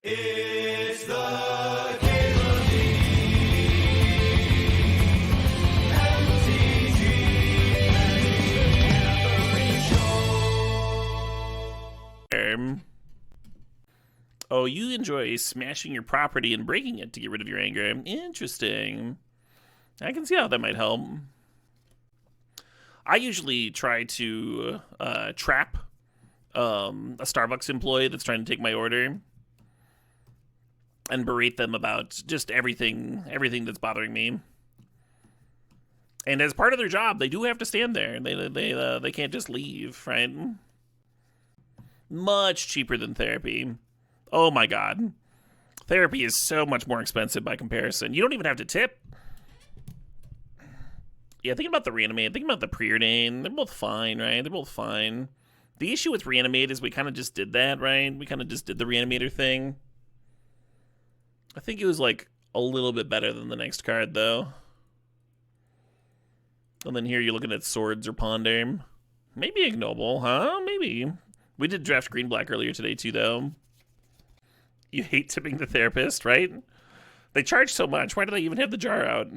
It's the Game MTG Show. Oh, you enjoy smashing your property and breaking it to get rid of your anger. Interesting. I can see how that might help. I usually try to trap a Starbucks employee that's trying to take my order and berate them about just everything that's bothering me. And as part of their job, they do have to stand there. They can't just leave, right? Much cheaper than therapy. Oh my god. Therapy is so much more expensive by comparison. You don't even have to tip. Yeah, thinking about the Reanimate, thinking about the Preordain, they're both fine, right? They're both fine. The issue with Reanimate is we kind of just did that, right? We kind of just did the Reanimator thing. I think it was like a little bit better than the next card, though. And then here you're looking at Swords or Ponder. Maybe Ignoble, huh? Maybe. We did draft green-black earlier today, too, though. You hate tipping the therapist, right? They charge so much. Why do they even have the jar out?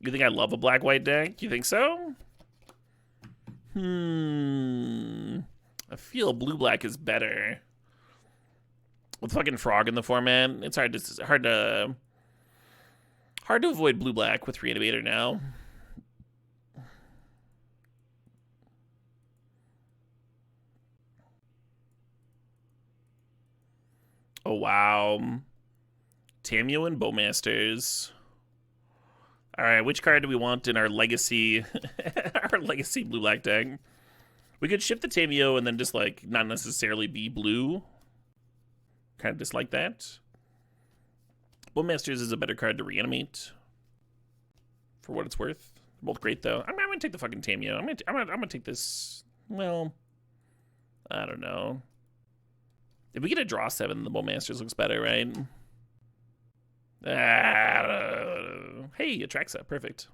You think I love a black-white deck? You think so? I feel blue-black is better. With fucking Frog in the format, it's hard to avoid blue-black with Reanimator now. Oh, wow. Tamiyo and Bowmasters. All right, which card do we want in our legacy, our legacy blue-black deck? We could shift the Tamiyo and then just, like, not necessarily be blue. Kind of dislike that. Bowmasters is a better card to reanimate. For what it's worth. They're both great, though. I'm gonna take the fucking Tamiyo. I'm gonna take this, well, I don't know. If we get a draw 7, the Bowmasters looks better, right? Hey, Atraxa, perfect.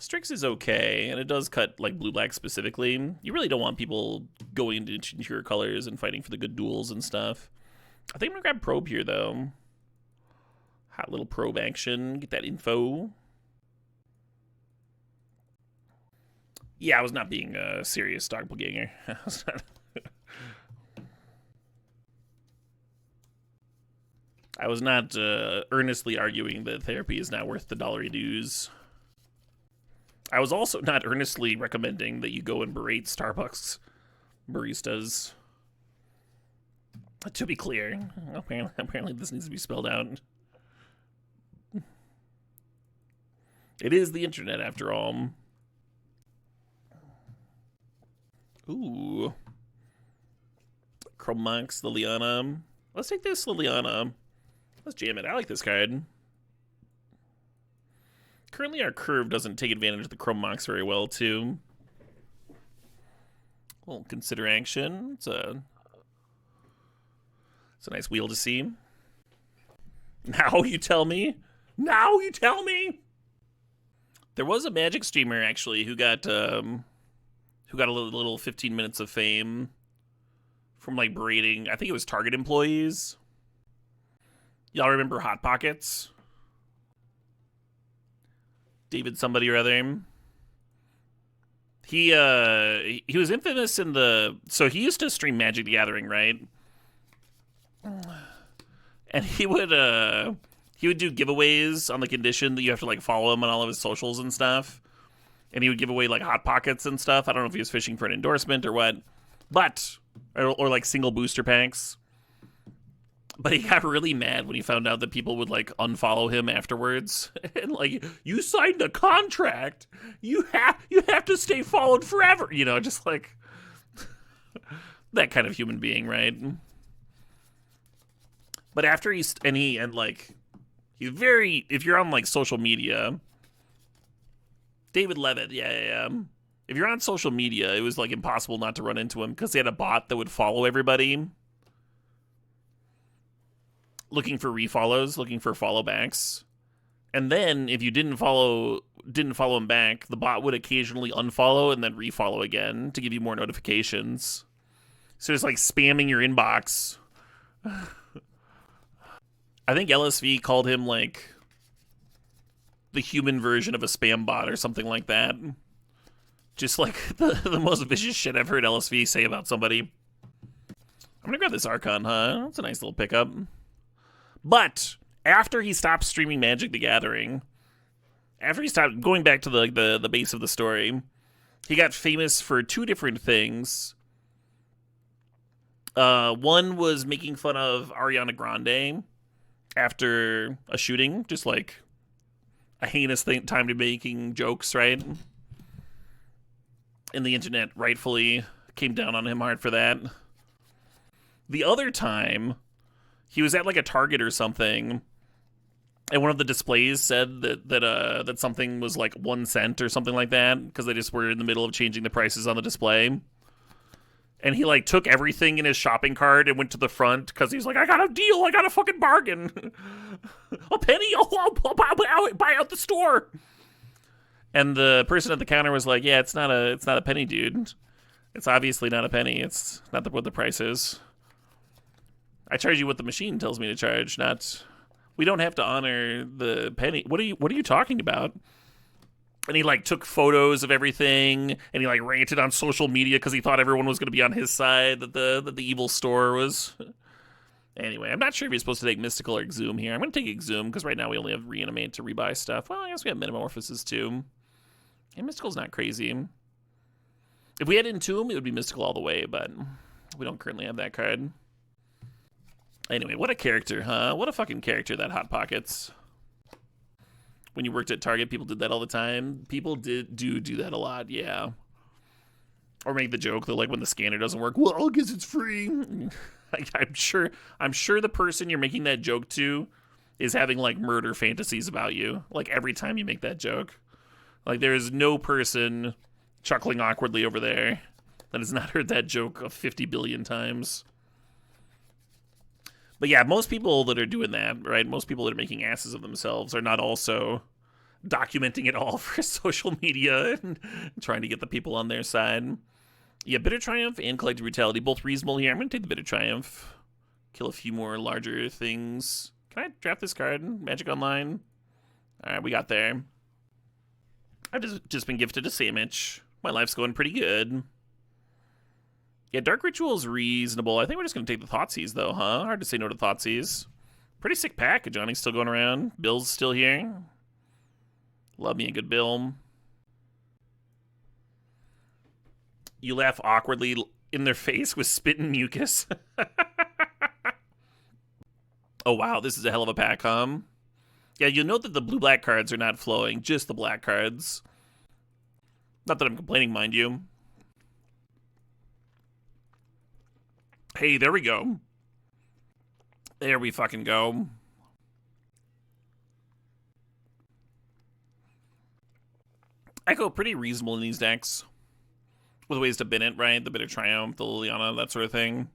Strix is okay, and it does cut like blue-black specifically. You really don't want people going into interior colors and fighting for the good duels and stuff. I think I'm gonna grab Probe here, though. Hot little Probe action, get that info. Yeah, I was not being a serious doppelganger. I was not. I was not earnestly arguing that therapy is not worth the $1 dues. I was also not earnestly recommending that you go and berate Starbucks baristas. To be clear, apparently this needs to be spelled out. It is the internet, after all. Ooh. Chromox, Liliana. Let's take this, Liliana. Let's jam it. I like this card. Currently, our curve doesn't take advantage of the Chromox very well, too. We'll consider action. It's a nice wheel to see. Now you tell me? Now you tell me? There was a Magic streamer, actually, who got a little 15 minutes of fame from, like, berating, I think it was Target employees. Y'all remember Hot Pockets? David somebody or other. He was infamous in the... So he used to stream Magic the Gathering, right? And he would do giveaways on the condition that you have to, like, follow him on all of his socials and stuff. And he would give away, like, Hot Pockets and stuff. I don't know if he was fishing for an endorsement or what. But, or like, single booster packs. But he got really mad when he found out that people would, like, unfollow him afterwards. And, like, you signed a contract. You have to stay followed forever. You know, just, like, that kind of human being, right? But after he's very, if you're on, like, social media... David Levitt, yeah. If you're on social media, it was, like, impossible not to run into him because they had a bot that would follow everybody. Looking for refollows, looking for follow backs. And then if you didn't follow him back, the bot would occasionally unfollow and then refollow again to give you more notifications. So it's like spamming your inbox. I think LSV called him like the human version of a spam bot or something like that. Just like the most vicious shit I've heard LSV say about somebody. I'm gonna grab this Archon, huh? That's a nice little pickup. But after he stopped streaming Magic the Gathering, after he stopped going back to the base of the story, he got famous for two different things. One was making fun of Ariana Grande after a shooting, just like a heinous time to making jokes, right? And the internet rightfully came down on him hard for that. The other time, he was at like a Target or something, and one of the displays said that something was like 1 cent or something like that because they just were in the middle of changing the prices on the display. And he like took everything in his shopping cart and went to the front because he's like, I got a deal, I got a fucking bargain, a penny, I'll buy out the store. And the person at the counter was like, yeah, it's not a penny, dude. It's obviously not a penny. It's not what the price is. I charge you what the machine tells me to charge, not. We don't have to honor the penny. What are you talking about? And he like took photos of everything, and he like ranted on social media because he thought everyone was going to be on his side, that the evil store was. Anyway, I'm not sure if you're supposed to take Mystical or Exhume here. I'm going to take Exhume because right now we only have Reanimate to rebuy stuff. Well, I guess we have Metamorphosis too. And Mystical's not crazy. If we had Entomb, it would be Mystical all the way, but we don't currently have that card. Anyway, what a character, huh? What a fucking character, that Hot Pockets. When you worked at Target, people did that all the time. People do that a lot, yeah. Or make the joke that like when the scanner doesn't work, well, I guess it's free. I'm sure the person you're making that joke to is having like murder fantasies about you. Like every time you make that joke. Like there is no person chuckling awkwardly over there that has not heard that joke of 50 billion times. But yeah, most people that are doing that, right? Most people that are making asses of themselves are not also documenting it all for social media and trying to get the people on their side. Yeah, Bitter Triumph and Collective Brutality, both reasonable here. I'm going to take the Bitter Triumph. Kill a few more larger things. Can I draft this card? Magic Online? Alright, we got there. I've just been gifted a sandwich. My life's going pretty good. Yeah, Dark Ritual's reasonable. I think we're just going to take the Thoughtseize, though, huh? Hard to say no to Thoughtseize. Pretty sick pack. Johnny's still going around. Bill's still here. Love me a good Bill. You laugh awkwardly in their face with spit and mucus. Oh, wow. This is a hell of a pack, huh? Yeah, you'll note that the blue-black cards are not flowing. Just the black cards. Not that I'm complaining, mind you. Hey, there we go. There we fucking go. Echo, pretty reasonable in these decks. With ways to bin it, right? The Bitter Triumph, the Liliana, that sort of thing.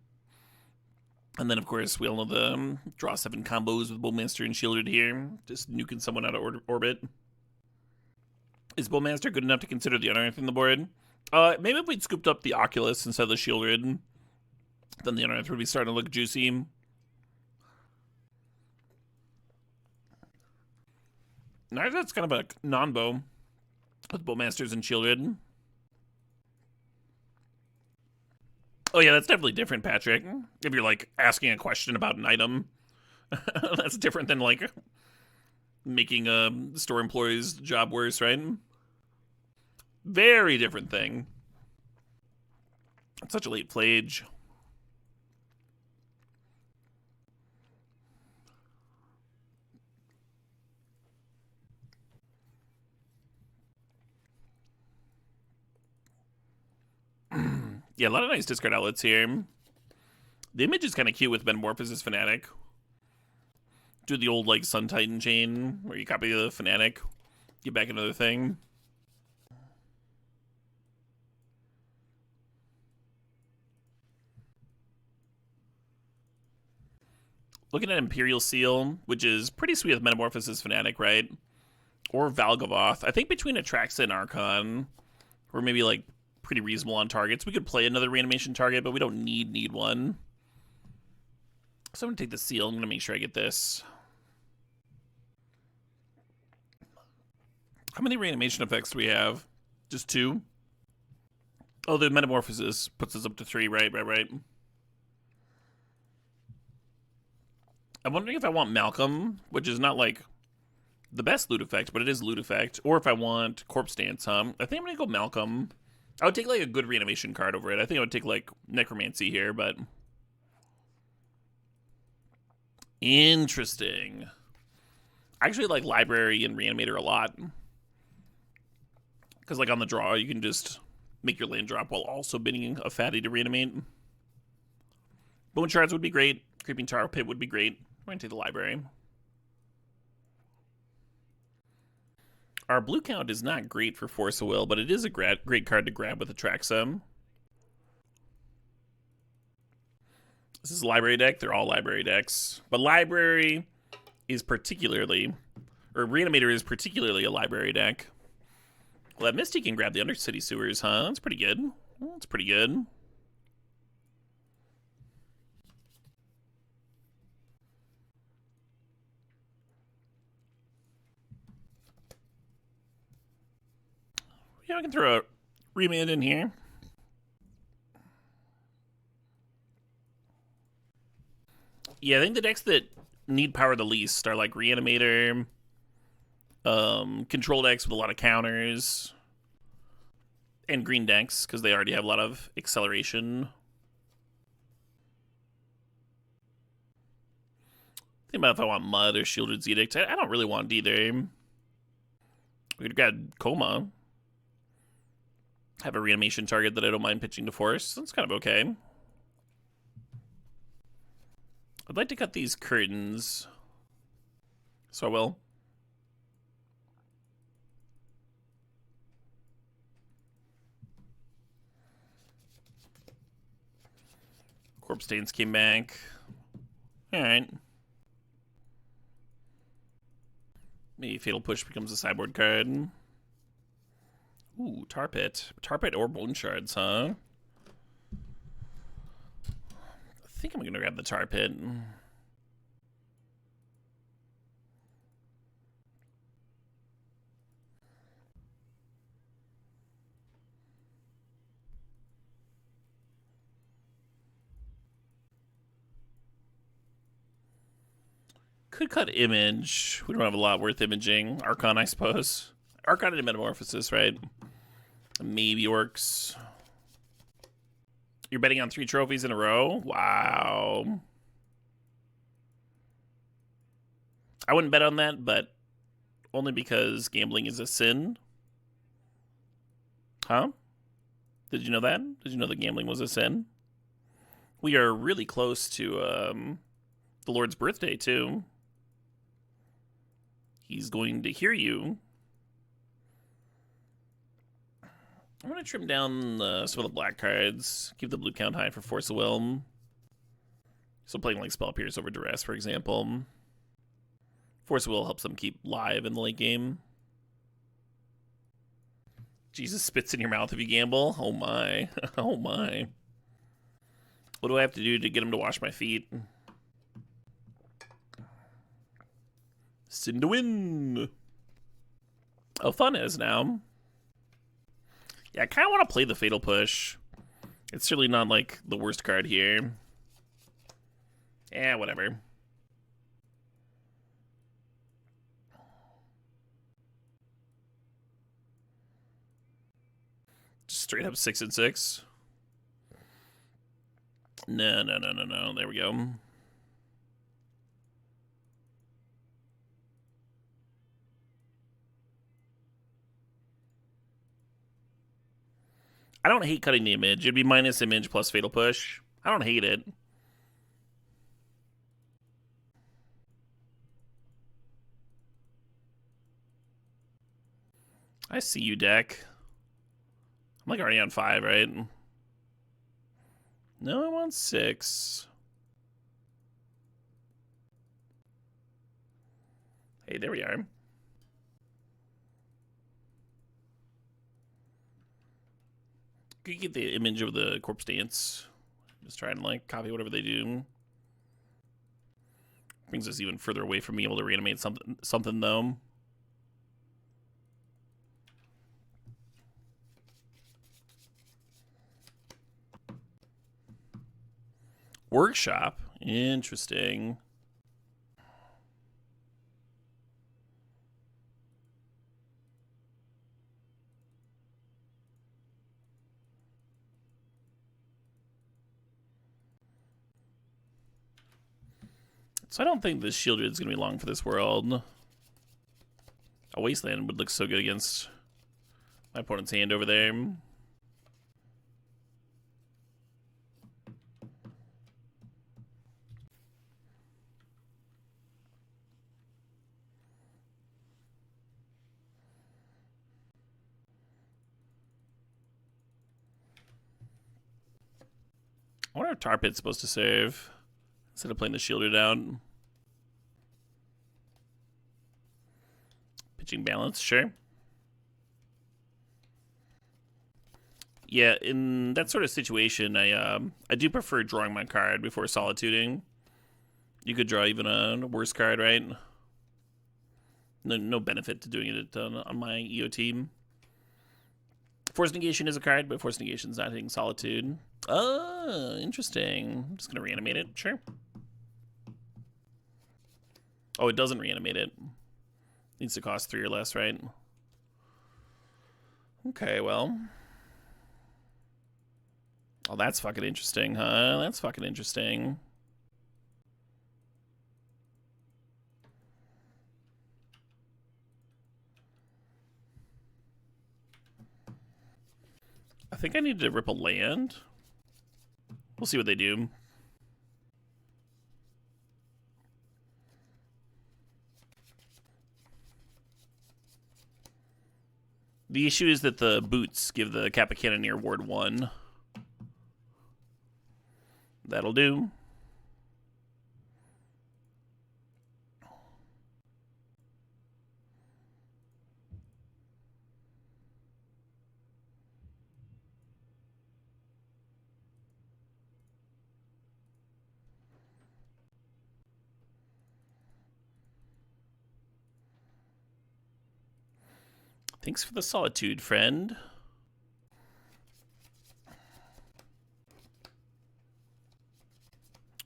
And then, of course, we all know the draw 7 combos with Bowmaster and Shielded here. Just nuking someone out of orbit. Is Bowmaster good enough to consider the Unearth in the board? Maybe if we'd scooped up the Oculus instead of the Shielded, then the Unearth would be starting to look juicy. Now that's kind of a non-bow with Bowmasters and Shielded. Oh yeah, that's definitely different, Patrick. If you're like asking a question about an item, that's different than like making a store employee's job worse, right? Very different thing. It's such a late flage. Yeah, a lot of nice discard outlets here. The image is kind of cute with Metamorphosis Fanatic. Do the old, like, Sun Titan chain, where you copy the Fanatic, get back another thing. Looking at Imperial Seal, which is pretty sweet with Metamorphosis Fanatic, right? Or Valgavoth. I think between Atraxa and Archon, we're maybe like pretty reasonable on targets. We could play another reanimation target, but we don't need one. So I'm gonna take the seal. I'm gonna make sure I get this. How many reanimation effects do we have? Just 2? Oh, the Metamorphosis puts us up to 3, right. I'm wondering if I want Malcolm, which is not like the best loot effect, but it is loot effect, or if I want Corpse Dance, huh? I think I'm gonna go Malcolm. I would take like a good reanimation card over it. I think I would take like Necromancy here, but interesting. I actually like Library and Reanimator a lot. Because like on the draw, you can just make your land drop while also bidding a fatty to reanimate. Bone Shards would be great. Creeping Tar Pit would be great. We're going to take the Library. Our blue count is not great for Force of Will, but it is a great card to grab with Atraxa. This is a Library deck. They're all Library decks. But Library is particularly, or Reanimator is particularly a Library deck. Well, that Misty can grab the Undercity Sewers, huh? That's pretty good. That's pretty good. Yeah, I can throw a Remand in here. Yeah, I think the decks that need power the least are like Reanimator, control decks with a lot of counters, and green decks, because they already have a lot of acceleration. Think about if I want Mud or Shielded Edict. I don't really want either. We've got Koma. Have a reanimation target that I don't mind pitching to Force. That's kind of okay. I'd like to cut these curtains. So I will. Corpse Stains came back. Alright. Maybe Fatal Push becomes a sideboard card. Ooh, Tar Pit. Tar Pit or Bone Shards, huh? I think I'm gonna grab the Tar Pit. Could cut Image. We don't have a lot worth imaging. Archon, I suppose. Archon and Metamorphosis, right? Maybe Orcs. You're betting on 3 trophies in a row? Wow. I wouldn't bet on that, but only because gambling is a sin. Huh? Did you know that? Did you know that gambling was a sin? We are really close to the Lord's birthday, too. He's going to hear you. I'm going to trim down some of the black cards. Keep the blue count high for Force of Will. So playing like Spell Pierce over Duress, for example. Force of Will helps them keep live in the late game. Jesus spits in your mouth if you gamble. Oh my. Oh my. What do I have to do to get him to wash my feet? Sin to win. Oh, fun is now. Yeah, I kind of want to play the Fatal Push. It's certainly not like the worst card here. Yeah, whatever. Just straight up 6 and 6. No. There we go. I don't hate cutting the image. It'd be minus image plus Fatal Push. I don't hate it. I see you, deck. I'm like already on 5, right? No, I'm on 6. Hey, there we are. Could you get the image of the corpse dance? Just try and like copy whatever they do. Brings us even further away from being able to reanimate something though. Workshop. Interesting. So I don't think this Shieldred is going to be long for this world. A Wasteland would look so good against my opponent's hand over there. I wonder if Tar Pit's supposed to save instead of playing the Shieldred out. Pitching balance, sure. Yeah, in that sort of situation, I do prefer drawing my card before solituding. You could draw even a worse card, right? No benefit to doing it on my EO team. Force Negation is a card, but Force Negation is not hitting Solitude. Oh, interesting. I'm just going to reanimate it. Sure. Oh, it doesn't reanimate it. Needs to cost 3 or less, right? Okay, well. Oh, that's fucking interesting, huh? That's fucking interesting. I think I need to rip a land. We'll see what they do. The issue is that the boots give the Kappa Cannoneer Ward 1. That'll do. Thanks for the solitude, friend.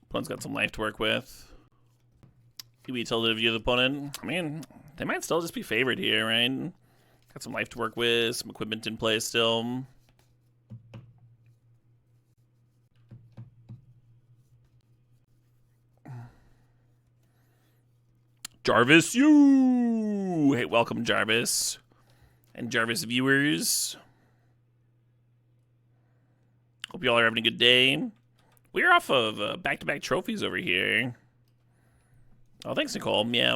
Opponent's got some life to work with. You be told to view the opponent. I mean, they might still just be favored here, right? Got some life to work with, some equipment in play still. Jarvis, you! Hey, welcome, Jarvis. And Jarvis viewers. Hope y'all are having a good day. We're off of back-to-back trophies over here. Oh, thanks, Nicole. Yeah.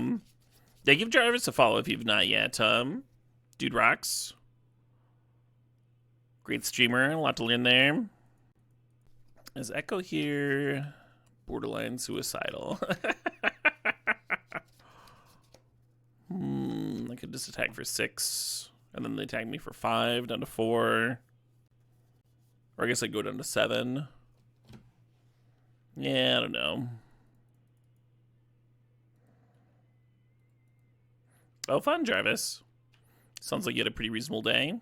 Yeah, give Jarvis a follow if you've not yet. Dude rocks. Great streamer. A lot to learn there. Is Echo here borderline suicidal? I could just attack for 6. And then they attack me for 5, down to 4. Or I guess I go down to 7. Yeah, I don't know. Oh, fun, Jarvis. Sounds like you had a pretty reasonable day.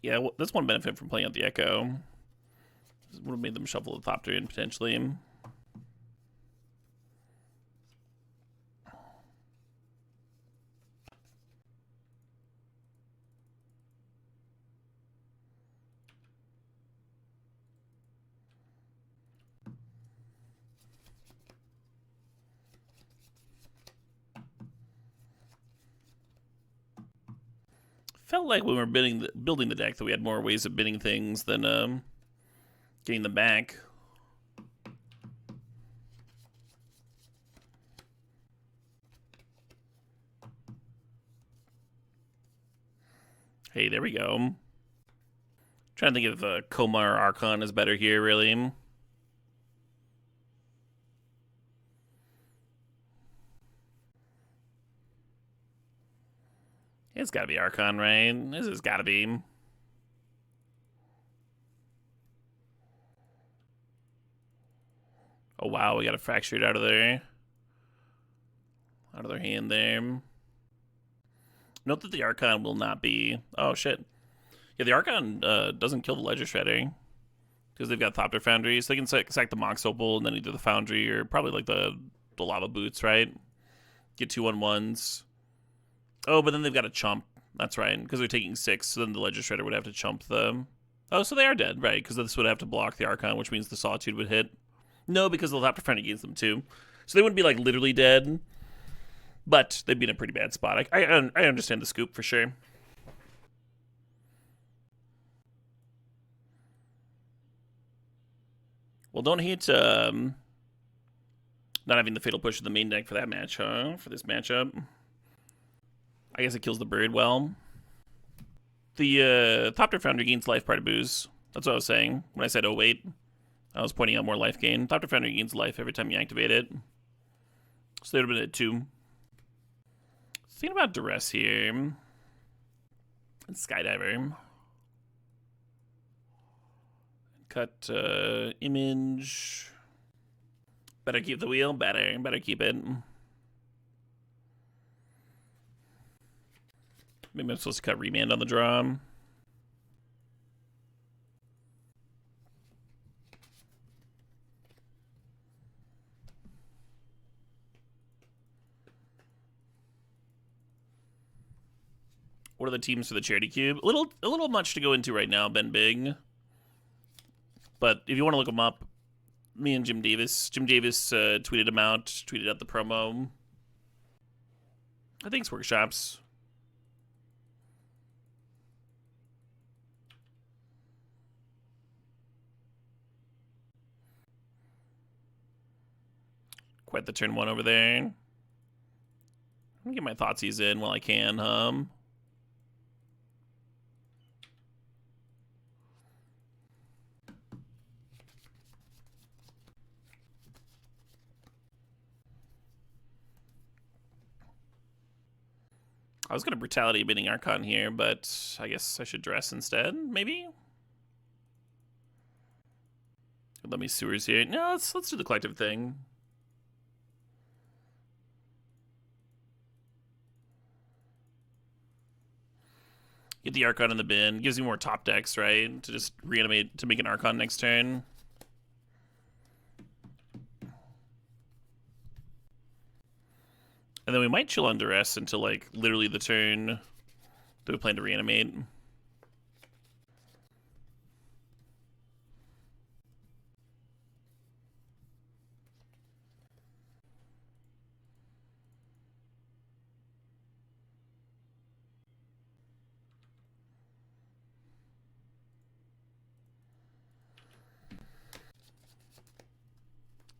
Yeah, well, that's one benefit from playing out the Echo. This would have made them shuffle the top 3 in, potentially. Felt like when we were building the deck that we had more ways of bidding things than getting them back. Hey, there we go. Trying to think if Koma or Archon is better here, really. It's gotta be Archon, right? This has gotta be. Oh wow, we got a fractured out of there. Out of their hand there. Note that the Archon will not be... Oh, shit. Yeah, the Archon doesn't kill the Ledger Shredder. Because they've got Thopter Foundry, so they can sack the Mox Opal and then either the Foundry or probably like the Lava Boots, right? Get 2/1s. Oh, but then they've got a chump. That's right, because they're taking 6, so then the Ledger Shredder would have to chump them. Oh, so they are dead, right? Because this would have to block the Archon, which means the Sawtooth would hit. No, because the Thopter Foundry gains them too. So they wouldn't be like literally dead, but they'd be in a pretty bad spot. I understand the scoop for sure. Well, don't hate not having the Fatal Push in the main deck for that match, huh? For this matchup. I guess it kills the bird well. The Thopter Foundry gains life part of booze. That's what I was saying when I said, oh, wait. I was pointing out more life gain. Thopter Foundry gains life every time you activate it. So they would have been at 2. Thinking about Duress here. And Skydiver. Cut image. Better keep the wheel. Better keep it. Maybe I'm supposed to cut Remand on the draw. What are the teams for the Charity Cube? A little much to go into right now, Ben Big. But if you want to look them up, me and Jim Davis. Jim Davis tweeted them out, tweeted out the promo. I think it's Workshops. Quite the turn 1 over there. I'm gonna get my thoughtseize in while I can. I was gonna Brutality Bidding Archon here, but I guess I should Dress instead, maybe? Let me Sewers here. No, let's do the collective thing. Get the Archon in the bin. Gives you more top decks, right? To just reanimate to make an Archon next turn. And then we might chill on Duress until, like, literally the turn that we plan to reanimate.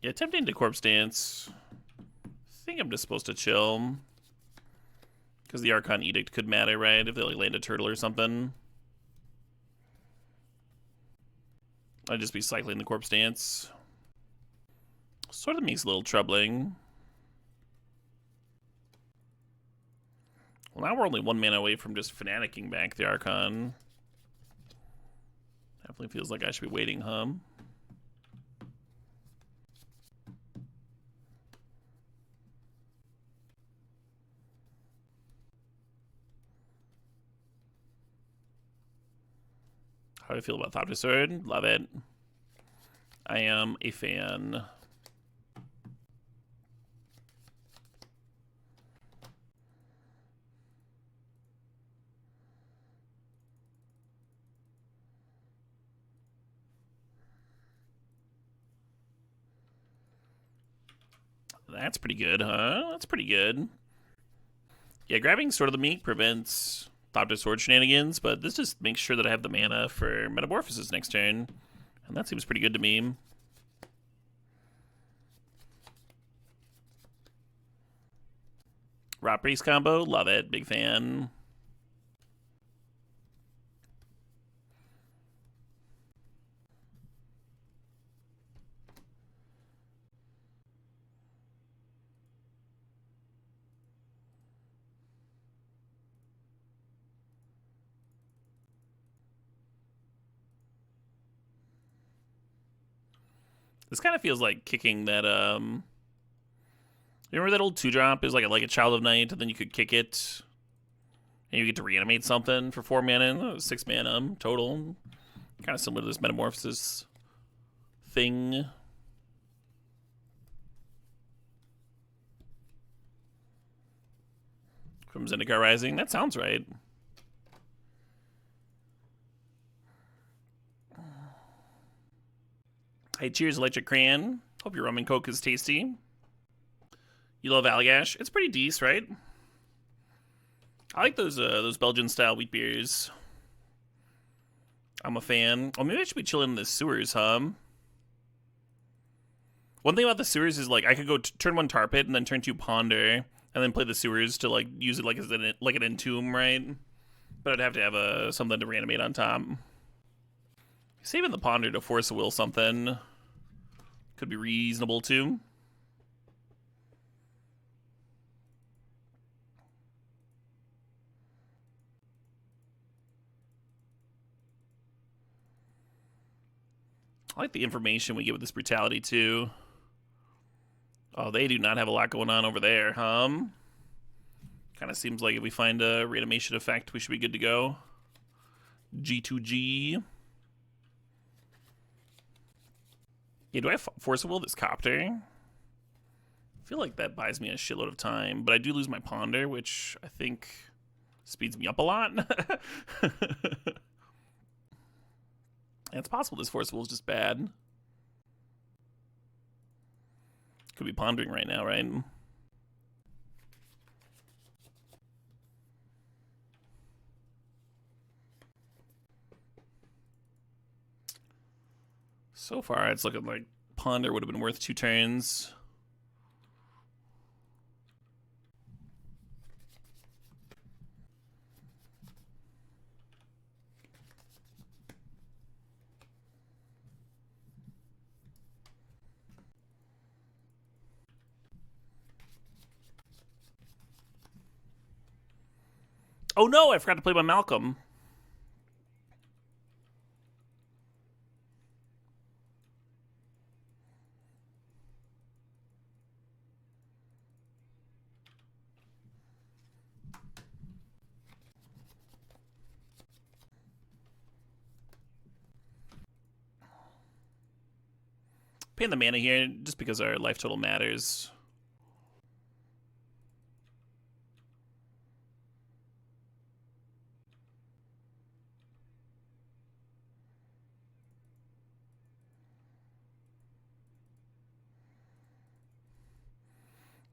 Yeah, tempting to Corpse Dance. I think I'm just supposed to chill. Because the Archon Edict could matter, right? If they like land a turtle or something. I'd just be cycling the Corpse Dance. Sort of makes it a little troubling. Well, now we're only 1 mana away from just Fanaticking back the Archon. Definitely feels like I should be waiting, huh? How do I feel about Thopter Sword? Love it. I am a fan. That's pretty good, huh? That's pretty good. Yeah, grabbing Sword of the Meek prevents Thopter Sword shenanigans, but this just makes sure that I have the mana for Metamorphosis next turn. And that seems pretty good to me. Rot Priest combo, love it, big fan. This kind of feels like kicking that, you remember that old 2-drop? It was like a Child of Night, and then you could kick it, and you get to reanimate something for 4 mana, 6 mana total. Kind of similar to this Metamorphosis thing. From Zendikar Rising. That sounds right. Hey, cheers, Electric Crayon. Hope your rum and coke is tasty. You love Allagash? It's pretty decent, right? I like those Belgian-style wheat beers. I'm a fan. Oh, maybe I should be chilling in the sewers, huh? One thing about the sewers is, like, I could go turn 1 Tar Pit and then turn 2 Ponder, and then play the sewers to, like, use it like as an entomb, right? But I'd have to have something to reanimate on top. Saving the Ponder to force a will something could be reasonable too. I like the information we get with this brutality too. Oh, they do not have a lot going on over there, huh? Kind of seems like if we find a reanimation effect, we should be good to go. G2G. Yeah, do I force a will this Copter? I feel like that buys me a shitload of time, but I do lose my Ponder, which I think speeds me up a lot. And it's possible this force will is just bad. Could be pondering right now, right? So far, it's looking like Ponder would have been worth 2 turns. Oh no, I forgot to play my Malcolm. Paying the mana here just because our life total matters.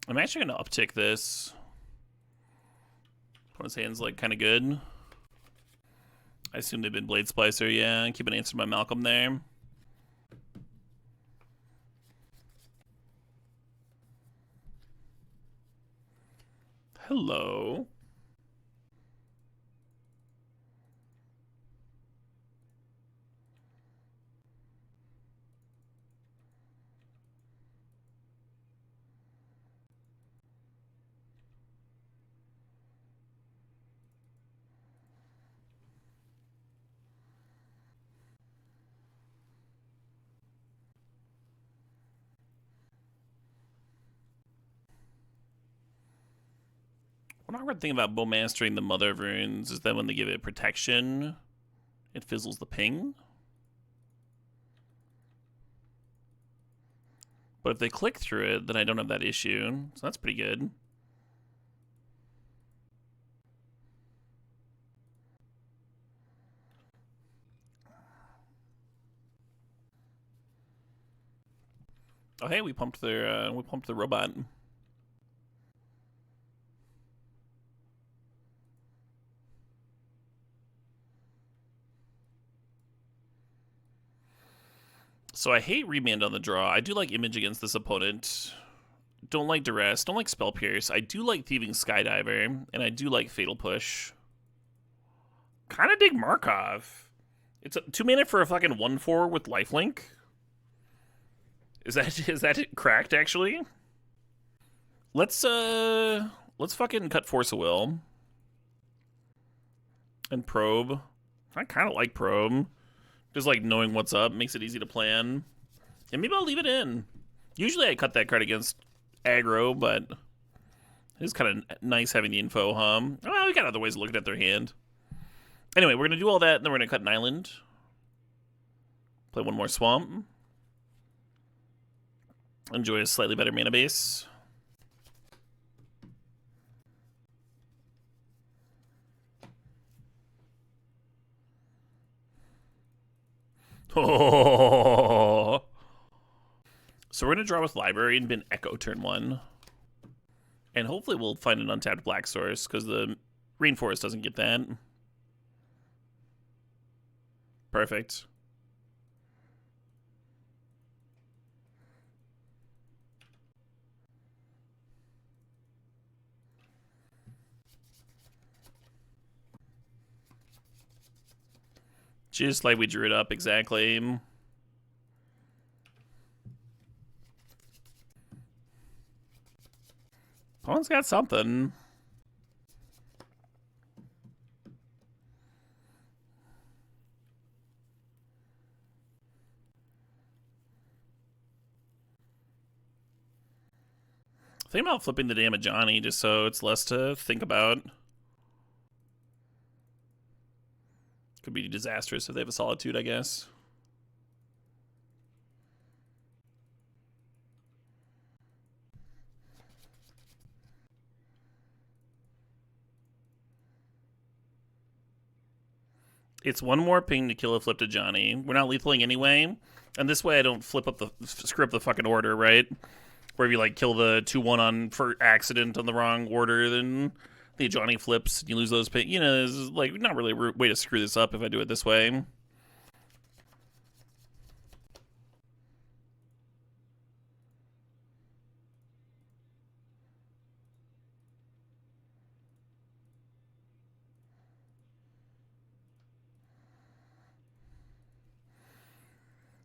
I'm actually going to uptick this. Opponent's hand's like kind of good. I assume they've been Blade Splicer, yeah. Keep an answer to my Malcolm there. Hello. One awkward thing about Bow Mastering the Mother of Runes is that when they give it protection, it fizzles the ping. But if they click through it, then I don't have that issue. So that's pretty good. Oh hey, we pumped the robot. So I hate Remand on the draw. I do like Image against this opponent. Don't like Duress. Don't like Spell Pierce. I do like Thieving Skydiver. And I do like Fatal Push. Kind of dig Markov. It's a 2 mana for a fucking 1/4 with lifelink. Is that it cracked, actually? Let's fucking cut Force of Will. And Probe. I kind of like Probe. Just like knowing what's up makes it easy to plan. And maybe I'll leave it in. Usually I cut that card against aggro, but it's kind of nice having the info, huh? Well, we got other ways of looking at their hand. Anyway, we're going to do all that, and then we're going to cut an island. Play one more swamp. Enjoy a slightly better mana base. Oh. So we're going to draw with Library and bin Echo turn 1. And hopefully we'll find an untapped black source, because the Rainforest doesn't get that. Perfect. Just like we drew it up, exactly. Opponent's got something. Think about flipping the damage Johnny just so it's less to think about. Could be disastrous if they have a Solitude, I guess. It's one more ping to kill a flip to Johnny. We're not lethaling anyway. And this way I don't screw up the fucking order, right? Where if you like kill the 2-1 on for accident on the wrong order, then the Johnny flips and you lose those ping. You know, there's like not really a way to screw this up if I do it this way.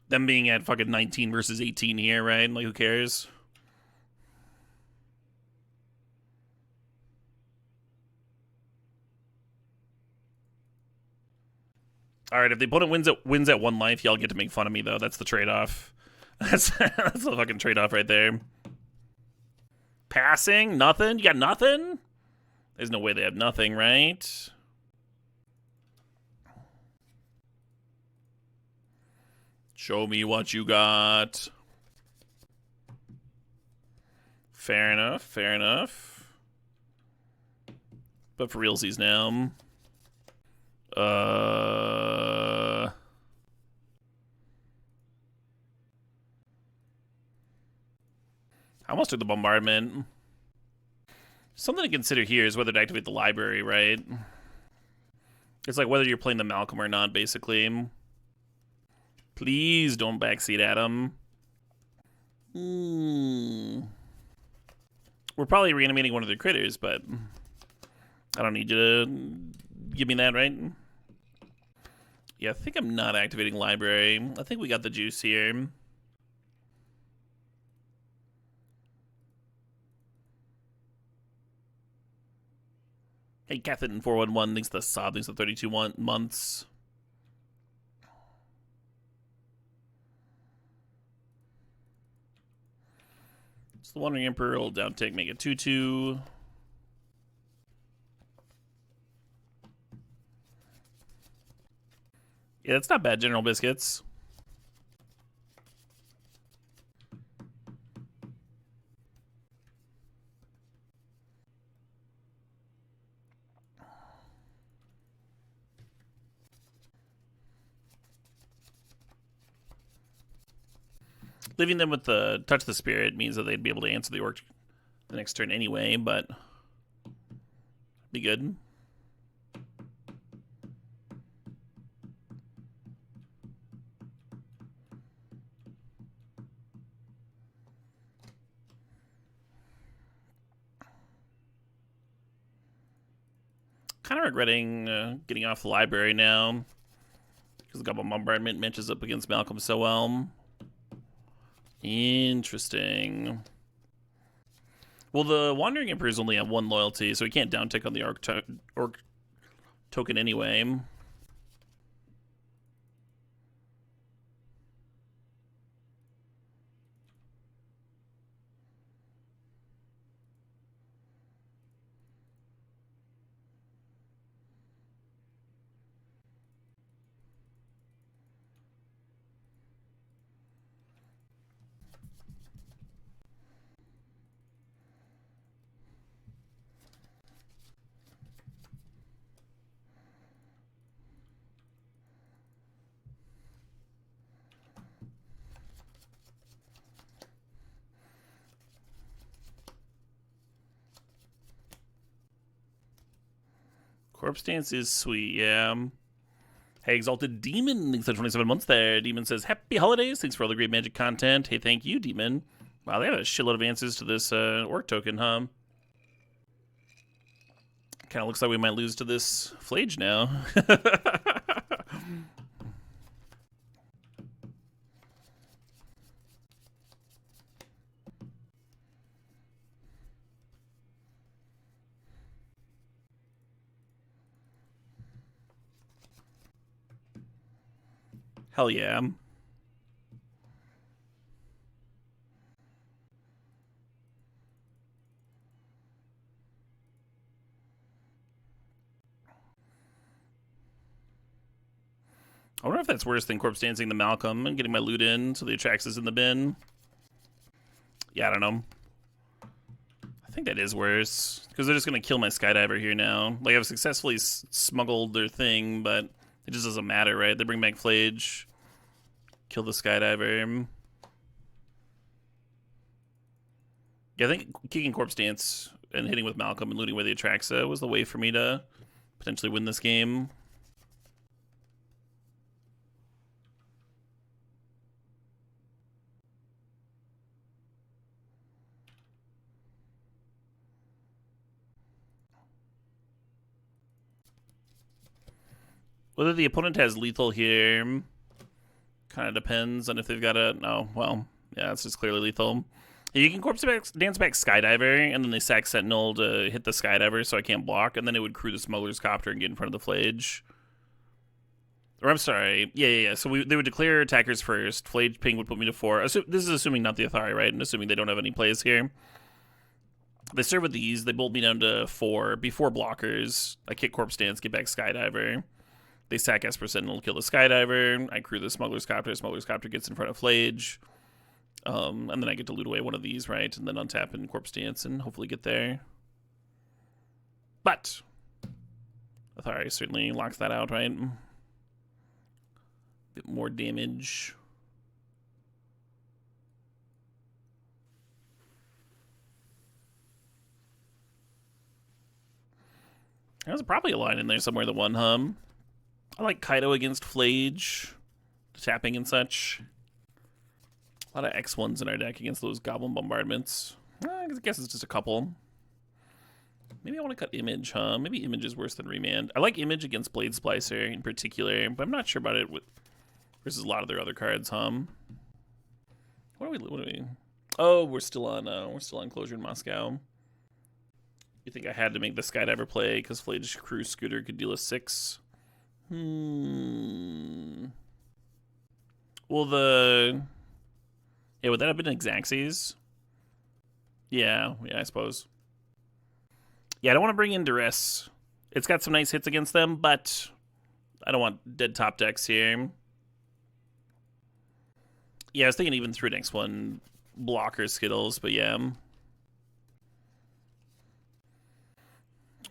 Them being at fucking 19 versus 18 here, right? Like, who cares? All right, if the opponent wins at 1 life, y'all get to make fun of me, though. That's the trade-off. That's the fucking trade-off right there. Passing? Nothing? You got nothing? There's no way they have nothing, right? Show me what you got. Fair enough, fair enough. But for realsies now. I almost took the bombardment. Something to consider here is whether to activate the library, right? It's like whether you're playing the Malcolm or not, basically. Please don't backseat Adam. We're probably reanimating one of their critters, but I don't need you to give me that, right? Yeah, I think I'm not activating library. I think we got the juice here. Hey, Catherine 411 thinks the sob thinks the 32 months. So the Wandering Emperor will down tick, make it 2/2. Yeah, that's not bad, General Biscuits. Leaving them with the Touch the Spirit means that they'd be able to answer the orc the next turn anyway, but be good. Kind of regretting getting off the library now because the Goblin Bombardment matches up against Malcolm so well. Interesting. Well, the Wandering Emperor is only at 1 loyalty, so he can't downtick on the orc token anyway. Corpse Dance is sweet, yeah. Hey, Exalted Demon, thanks for 27 months there. Demon says, happy holidays. Thanks for all the great Magic content. Hey, thank you, Demon. Wow, they have a shitload of answers to this orc token, huh? Kind of looks like we might lose to this Flage now. Hell yeah. I wonder if that's worse than Corpse Dancing the Malcolm and getting my loot in so the Atraxis in the bin. Yeah, I don't know. I think that is worse. Because they're just going to kill my Skydiver here now. Like, I've successfully smuggled their thing, but it just doesn't matter, right? They bring back Flage. Kill the Skydiver. Yeah, I think kicking Corpse Dance and hitting with Malcolm and looting away the Atraxa was the way for me to potentially win this game. Whether the opponent has lethal here kind of depends on if they've got a... No, well, yeah, it's just clearly lethal. You can Corpse Dance back Skydiver, and then they sack Sentinel to hit the Skydiver so I can't block, and then it would crew the Smuggler's Copter and get in front of the Flage. Or I'm sorry, yeah. So they would declare attackers first. Flage ping would put me to 4. This is assuming not the Athari, right? And assuming they don't have any plays here. They serve with these. They bolt me down to 4 before blockers. I kick Corpse Dance, get back Skydiver. They sack Esper Sentinel, kill the Skydiver. I crew the Smuggler's Copter. Smuggler's Copter gets in front of Flage. And then I get to loot away one of these, right? And then untap and Corpse Dance and hopefully get there. But Athari certainly locks that out, right? Bit more damage. There's probably a line in there somewhere that won, I like Kaido against Flage, tapping and such. A lot of X1s in our deck against those Goblin Bombardments. I guess it's just a couple. Maybe I want to cut Image, huh? Maybe Image is worse than Remand. I like Image against Blade Splicer in particular, but I'm not sure about it with versus a lot of their other cards, What are we? Oh, we're still on Closure in Moscow. You think I had to make the Skydiver play because Flage Crew Scooter could deal a 6? Well, yeah, would that have been Xaxes? Yeah, I suppose. Yeah, I don't want to bring in Duress. It's got some nice hits against them, but I don't want dead top decks here. Yeah, I was thinking even through next one, blocker Skittles, but yeah.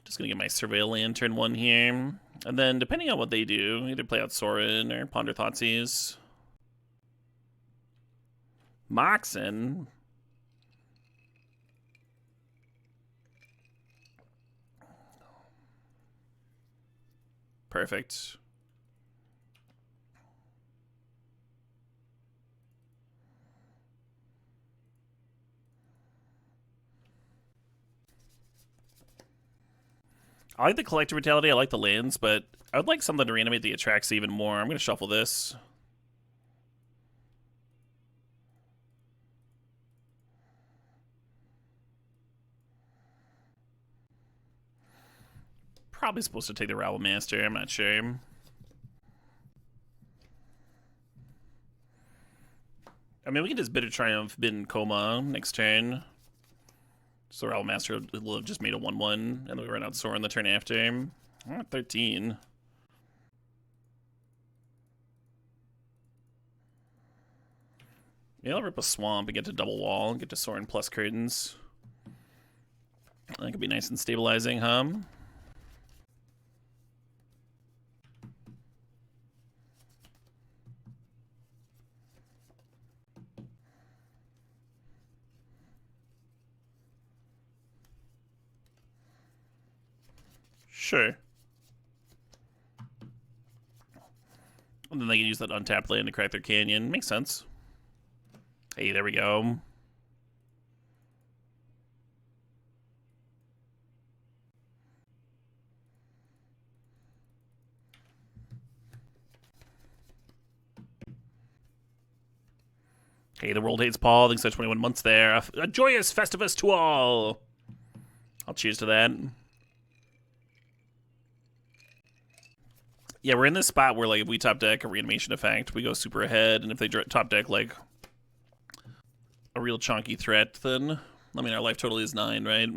Just gonna get my Surveil Lantern one here. And then, depending on what they do, either play out Sorin or Ponder Thoughtseize. Moxen. Perfect. I like the Collector Vitality, I like the lands, but I would like something to reanimate the Atraxa even more. I'm going to shuffle this. Probably supposed to take the Rabble Master, I'm not sure. I mean, we can just Bitter Triumph, bin Koma next turn. So Rabble Master will have just made a 1-1, and then we run out Sorin the turn after. Oh, 13. Yeah, I'll rip a Swamp and get to double wall and get to Sorin plus curtains. That could be nice and stabilizing, huh? Sure. And then they can use that untapped land to crack their canyon. Makes sense. Hey, there we go. Hey, the world hates Paul. Thanks for 21 months there. A joyous Festivus to all. I'll cheers to that. Yeah, we're in this spot where, like, if we top deck a reanimation effect, we go super ahead, and if they top deck, like, a real chunky threat, then, I mean, our life total is 9, right?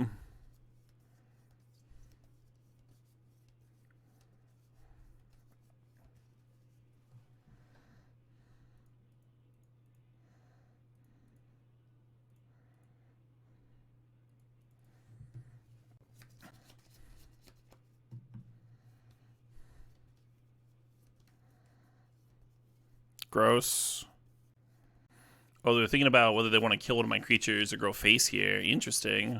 Gross. Oh, they're thinking about whether they want to kill one of my creatures or grow face here. Interesting.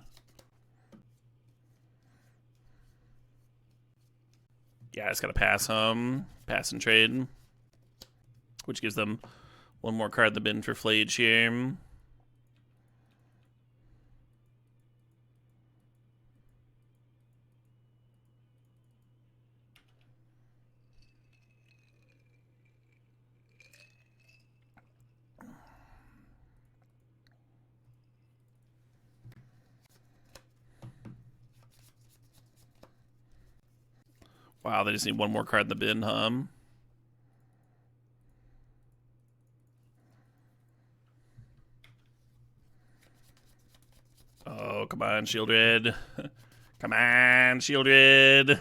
Yeah, I just gotta pass pass and trade. Which gives them one more card in the bin for Flage here. Wow, they just need one more card in the bin, huh? Oh, come on, Shieldred. Come on, Shieldred.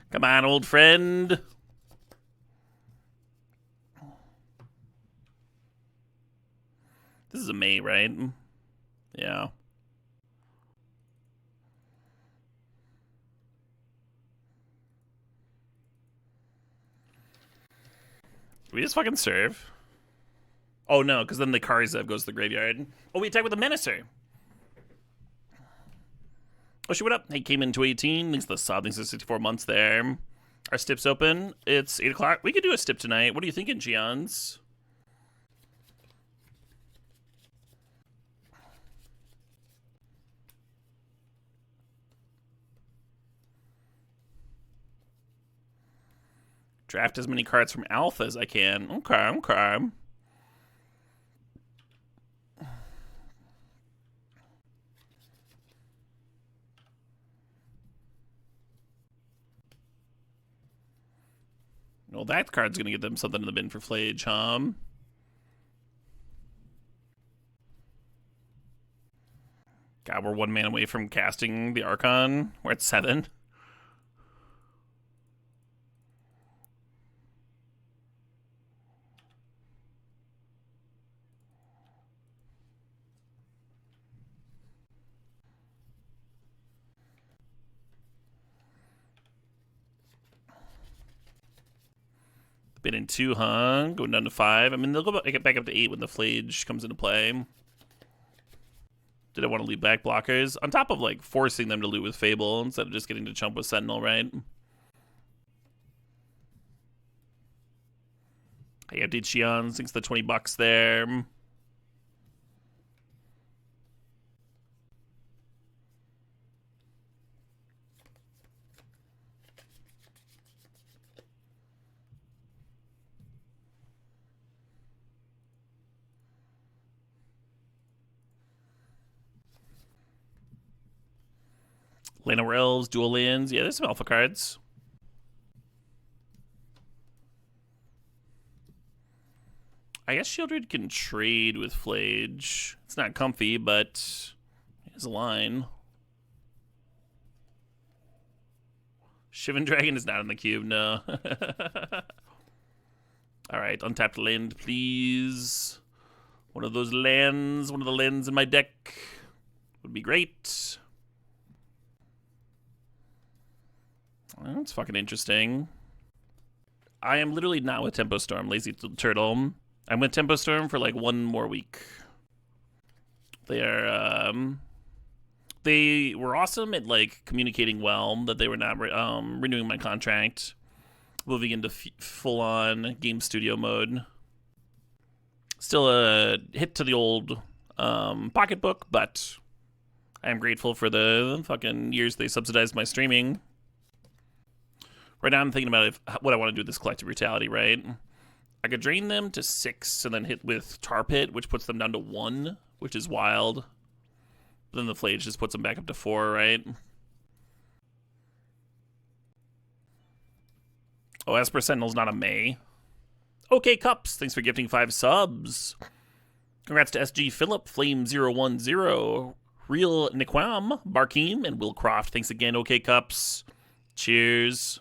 Come on, old friend. This is a May, right? Yeah. Do we just fucking serve? Oh no, because then the Karzev goes to the graveyard. Oh, we attack with a Menacer. Oh, shit, what up? Hey, came into 18. Thanks for the sub. Thanks for 64 months there. Our stip's open. It's 8 o'clock. We could do a stip tonight. What are you thinking, Gions? Draft as many cards from Alpha as I can. Okay, okay. Well, that card's gonna get them something in the bin for Flage, huh? God, we're 1 man away from casting the Archon. We're at 7. Been in 2, huh? Going down to 5. I mean, they'll get back up to 8 when the Flage comes into play. Did I want to leave back blockers? On top of, like, forcing them to loot with Fable instead of just getting to chump with Sentinel, right? Hey, update Shion. Thanks for the $20 there. Lana Elves, dual lands. Yeah, there's some alpha cards. I guess Shieldred can trade with Flage. It's not comfy, but it's a line. Shivan Dragon is not in the cube, no. Alright, untapped land, please. One of those lands, one of the lands in my deck would be great. That's fucking interesting. I am literally not with Tempo Storm, Lazy Turtle. I'm with Tempo Storm for like 1 more week. They are, they were awesome at like communicating well that they were not renewing my contract. moving into full-on game studio mode. Still a hit to the old pocketbook, but I am grateful for the fucking years they subsidized my streaming. Right now I'm thinking about what I want to do with this collective brutality, right? I could drain them to 6 and then hit with Tar Pit, which puts them down to 1, which is wild. But then the Flage just puts them back up to 4, right? Oh, Esper Sentinel's not a May. Okay, Cups, thanks for gifting 5 subs. Congrats to SG Phillip, Flame010, Real Niquam, Barkeem, and Will Croft. Thanks again, OK Cups. Cheers.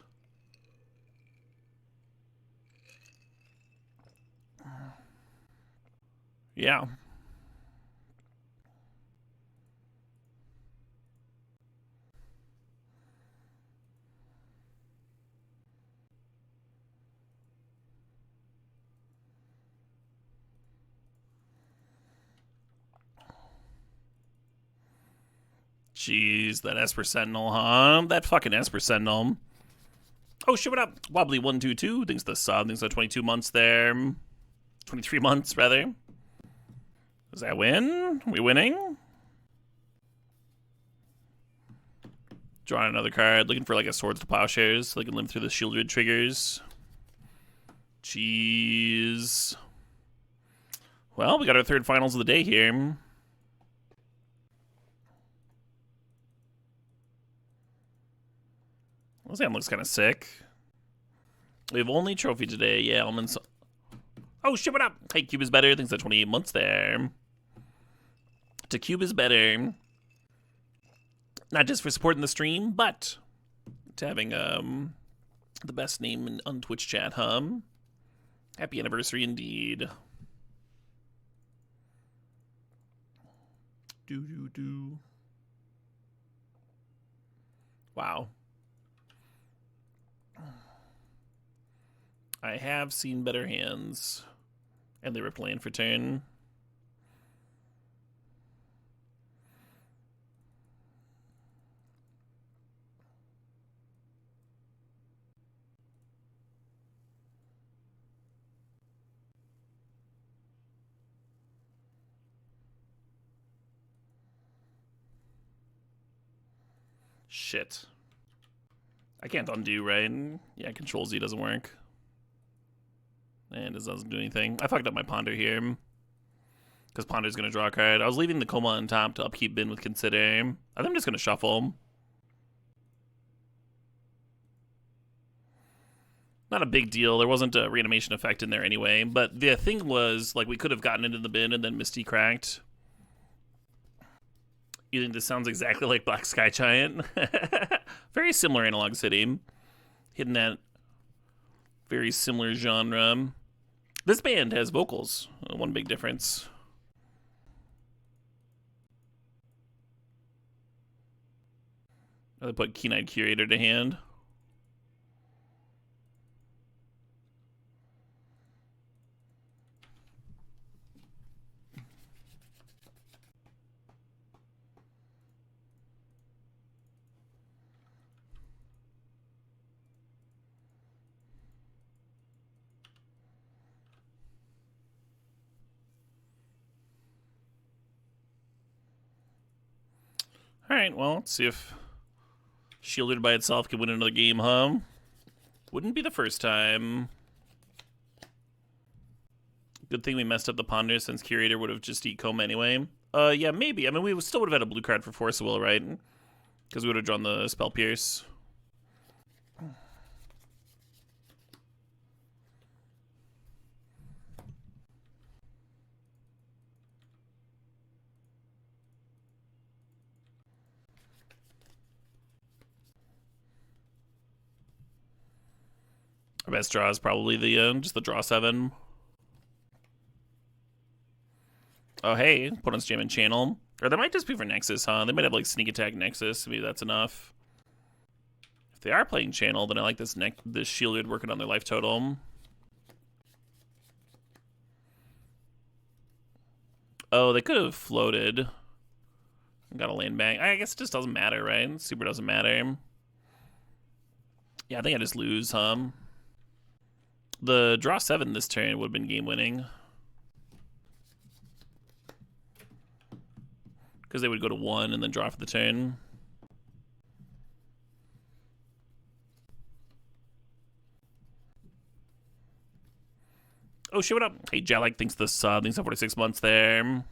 Yeah. Jeez, that Esper Sentinel, huh? That fucking Esper Sentinel. Oh, shit, what up? Wobbly122, thanks to the sub, thanks to 22 months there. 23 months, rather. Does that win? Are we winning? Drawing another card, looking for like a Swords to Plowshares so they can limp through the Shieldred triggers. Jeez. Well, we got our third finals of the day here. This hand looks kind of sick. We have only trophy today. Yeah, Elman's. Oh, shit, what up? Hey, Cube is better. Thanks for 28 months there. To Cube is better. Not just for supporting the stream, but to having the best name on Twitch chat, huh? Happy anniversary indeed. Do. Wow. I have seen better hands. And they were playing for turn. Shit. I can't undo, right? Yeah, Control Z doesn't work. And it doesn't do anything. I fucked up my Ponder here. Because Ponder's going to draw a card. I was leaving the Koma on top to upkeep bin with Consider. I think I'm just going to shuffle. Not a big deal. There wasn't a reanimation effect in there anyway. But the thing was, like, we could have gotten into the bin and then Misty cracked. You think this sounds exactly like Black Sky Giant? Very similar Analog City. Hitting that very similar genre. This band has vocals. One big difference. They put Keen-Eyed Curator to hand. Alright, well, let's see if Shielded by itself can win another game, huh? Wouldn't be the first time. Good thing we messed up the Ponder since Curator would have just eat Koma anyway. Yeah, maybe. I mean, we still would have had a blue card for Force of Will, right? Because we would have drawn the Spell Pierce. Our best draw is probably the just the draw 7. Oh, hey, opponent's jamming Channel. Or that might just be for Nexus, huh? They might have, like, Sneak Attack Nexus. Maybe that's enough. If they are playing Channel, then I like this Shielded working on their life total. Oh, they could have floated. Got a land bank. I guess it just doesn't matter, right? Super doesn't matter. Yeah, I think I just lose, huh? The draw 7 this turn would have been game winning. Because they would go to 1 and then draw for the turn. Oh shit, what up? Hey, Jalek thinks the sub, thinks the 46 months there.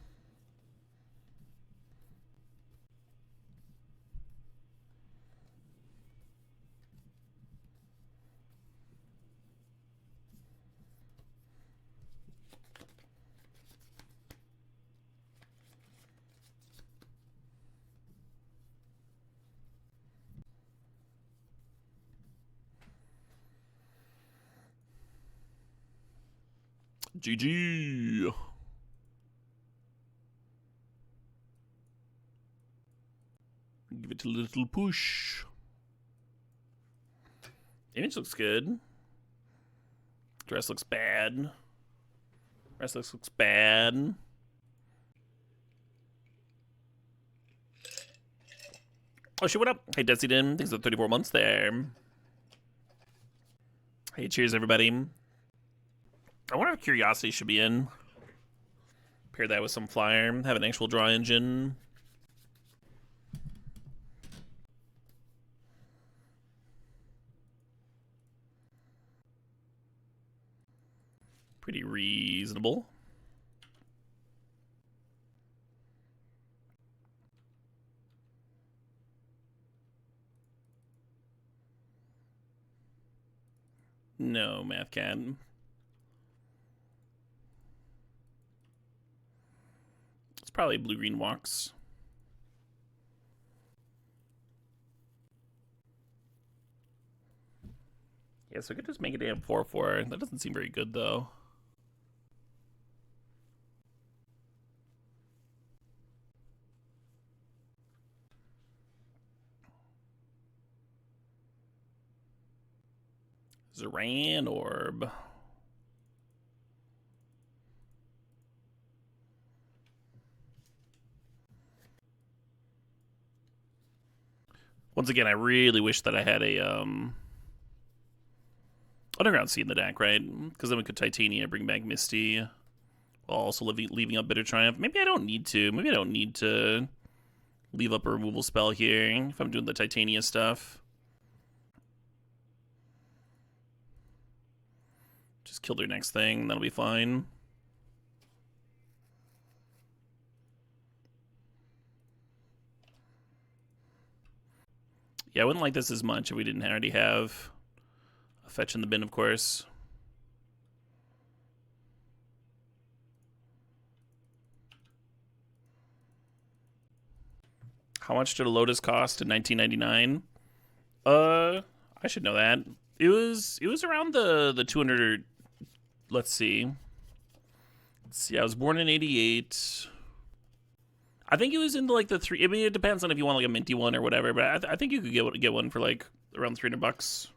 GG. Give it a little push. Image looks good. Dress looks bad. Rest looks bad. Oh shit, what up? Hey, Desidin. Thanks for 34 months there. Hey, cheers, everybody. I wonder if Curiosity should be in. Pair that with some Flyer. Have an actual draw engine. Pretty reasonable. No, Math Cat. It's probably blue-green walks. Yeah, so I could just make a damn 4-4. That doesn't seem very good, though. Zoran Orb. Once again, I really wish that I had a Underground Seed in the deck, right? Because then we could Titania, bring back Misty, while also leaving up Bitter Triumph. Maybe I don't need to. Maybe I don't need to leave up a removal spell here if I'm doing the Titania stuff. Just kill their next thing, that'll be fine. Yeah, I wouldn't like this as much if we didn't already have a fetch in the bin, of course. How much did a Lotus cost in 1999? I should know that. It was around the 200. Let's see. I was born in 88. I think it was in like the 3. I mean, it depends on if you want like a minty one or whatever, but I think you could get one for like around $300.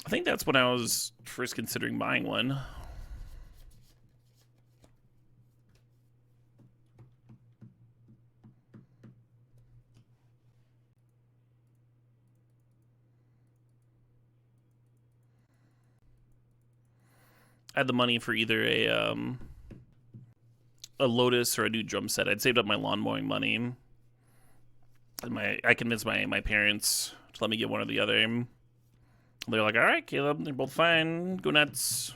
I think that's when I was first considering buying one. I had the money for either a Lotus or a new drum set. I'd saved up my lawn mowing money. And I convinced my parents to let me get one or the other. They're like, all right, Caleb, they're both fine. Go nuts.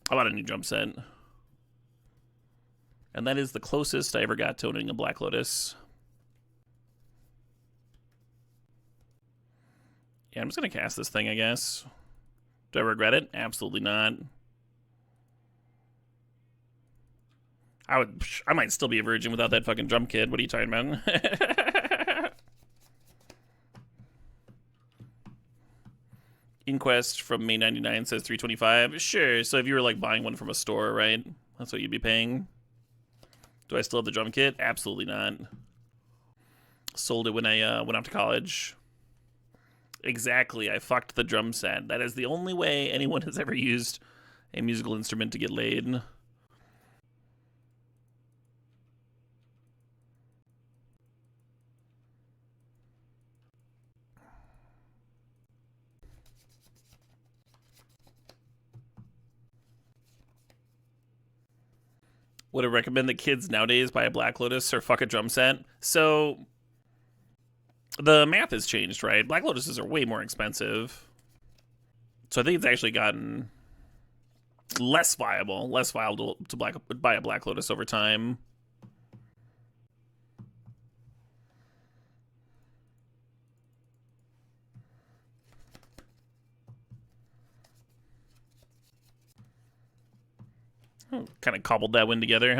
I bought a new drum set. And that is the closest I ever got to owning a Black Lotus. Yeah, I'm just going to cast this thing, I guess. Do I regret it? Absolutely not. I might still be a virgin without that fucking drum kit. What are you talking about? Inquest from May 99 says 325. Sure. So if you were like buying one from a store, right? That's what you'd be paying. Do I still have the drum kit? Absolutely not. Sold it when I went off to college. Exactly. I fucked the drum set. That is the only way anyone has ever used a musical instrument to get laid. Would I recommend that kids nowadays buy a Black Lotus or fuck a drum set? So the math has changed, right? Black Lotuses are way more expensive. So I think it's actually gotten less viable to buy a Black Lotus over time. Kind of cobbled that one together,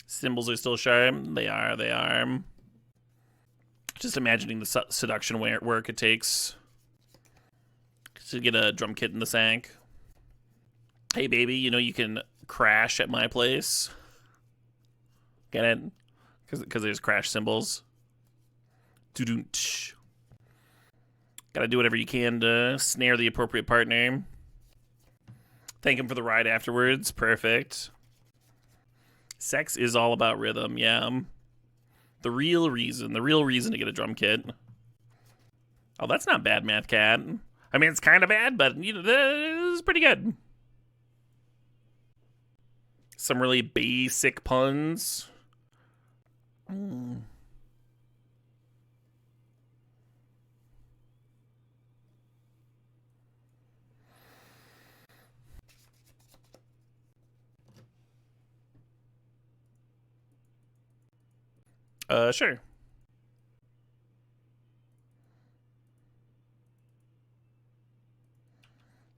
Symbols are still sharp. They are. Just imagining the seduction work it takes to get a drum kit in the sack. Hey, baby, you know you can crash at my place. Get it? Because there's crash symbols. Gotta do whatever you can to snare the appropriate partner. Thank him for the ride afterwards. Perfect. Sex is all about rhythm, yeah. The real reason to get a drum kit. Oh, that's not bad, Math Cat. I mean, it's kind of bad, but you know, this is pretty good. Some really basic puns. Sure.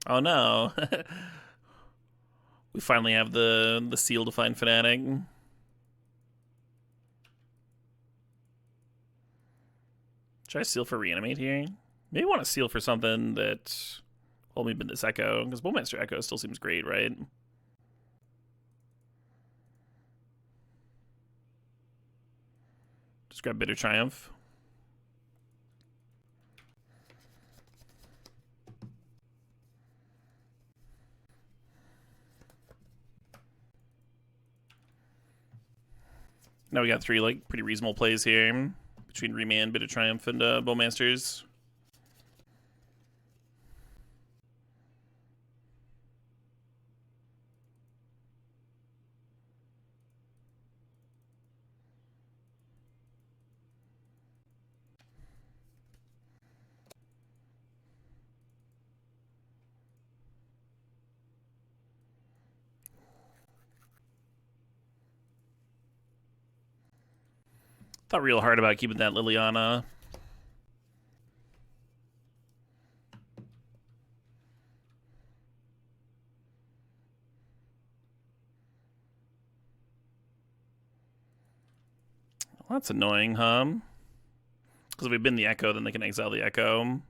Oh no. We finally have the seal to find Fnatic. Should I seal for Reanimate here? Maybe want to seal for something that only been this Echo, because Bowmaster Echo still seems great, right? Just grab Bitter Triumph. Now we got three like pretty reasonable plays here between Remand, Bitter Triumph, and Bowmasters. Thought real hard about keeping that Liliana. Well, that's annoying, huh? Because if we've been the Echo, then they can exile the Echo.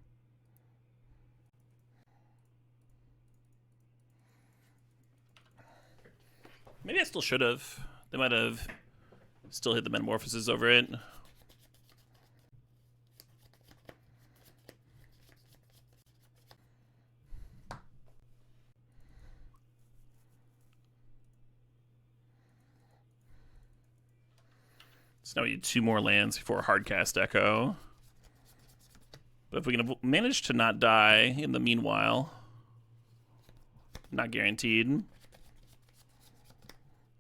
Maybe I still should have. They might have still hit the Metamorphosis over it. So now we need 2 more lands before Hardcast Echo. But if we can manage to not die in the meanwhile, not guaranteed, then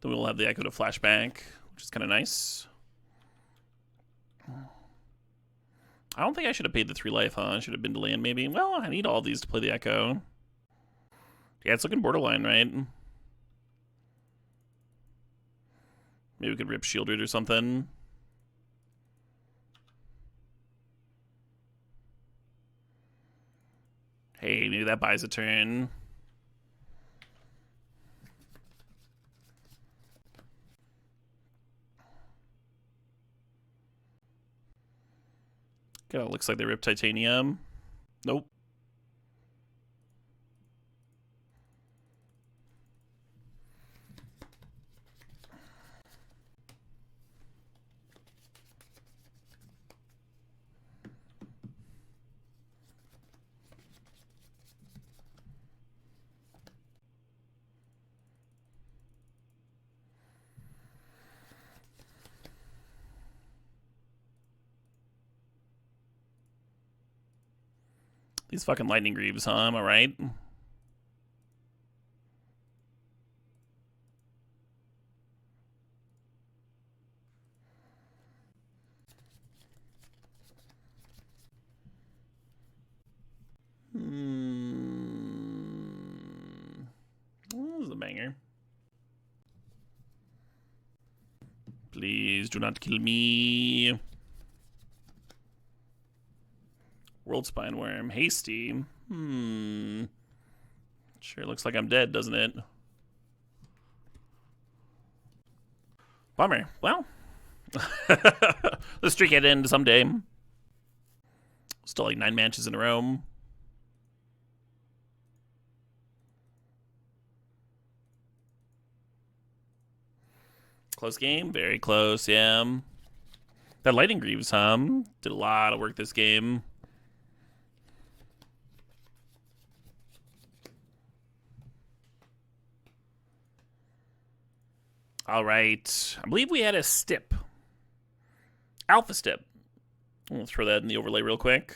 we'll have the Echo to flash back, which is kind of nice. I don't think I should have paid the 3 life, huh? I should have been to land maybe. Well, I need all these to play the Echo. Yeah, it's looking borderline, right? Maybe we could rip Shieldred or something. Hey, maybe that buys a turn. Kind of looks like they ripped titanium. Nope. These fucking lightning greaves, huh? Am I right? This is a banger. Please do not kill me. World Spine Worm. Hasty. Sure looks like I'm dead, doesn't it? Bummer. Well. The streak had end someday. Still like 9 matches in a row. Close game. Very close, yeah. That Lightning Greaves, did a lot of work this game. All right. I believe we had a stip. Alpha stip. We'll throw that in the overlay real quick.